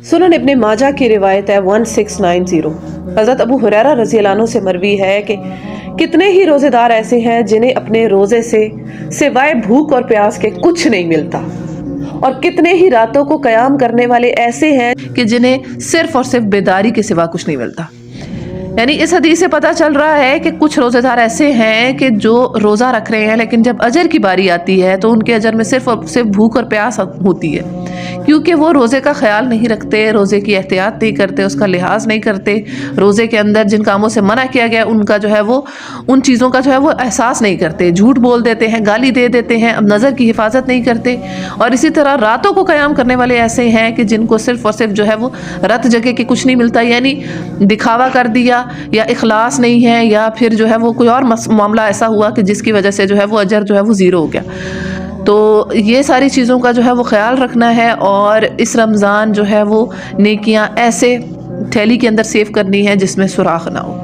سنن ابن ماجہ کی روایت ہے 1690، حضرت ابو ہریرہ رضی اللہ عنہ سے مروی ہے کہ کتنے ہی روزے دار ایسے ہیں جنہیں اپنے روزے سے سوائے بھوک اور پیاس کے کچھ نہیں ملتا، اور کتنے ہی راتوں کو قیام کرنے والے ایسے ہیں کہ جنہیں صرف اور صرف بیداری کے سوا کچھ نہیں ملتا۔ یعنی اس حدیث سے پتہ چل رہا ہے کہ کچھ روزے دار ایسے ہیں کہ جو روزہ رکھ رہے ہیں لیکن جب اجر کی باری آتی ہے تو ان کے اجر میں صرف اور صرف بھوک اور پیاس ہوتی ہے، کیونکہ وہ روزے کا خیال نہیں رکھتے، روزے کی احتیاط نہیں کرتے، اس کا لحاظ نہیں کرتے، روزے کے اندر جن کاموں سے منع کیا گیا ان کا جو ہے وہ ان چیزوں کا جو ہے وہ احساس نہیں کرتے، جھوٹ بول دیتے ہیں، گالی دے دیتے ہیں، نظر کی حفاظت نہیں کرتے۔ اور اسی طرح راتوں کو قیام کرنے والے ایسے ہیں کہ جن کو صرف اور صرف جو ہے وہ رت جگہ کے کچھ نہیں ملتا، یعنی دکھاوا کر دیا یا اخلاص نہیں ہے یا پھر جو ہے وہ کوئی اور معاملہ ایسا ہوا کہ جس کی وجہ سے جو ہے وہ اجر جو ہے وہ زیرو ہو گیا۔ تو یہ ساری چیزوں کا جو ہے وہ خیال رکھنا ہے، اور اس رمضان جو ہے وہ نیکیاں ایسے تھیلی کے اندر سیو کرنی ہے جس میں سوراخ نہ ہو۔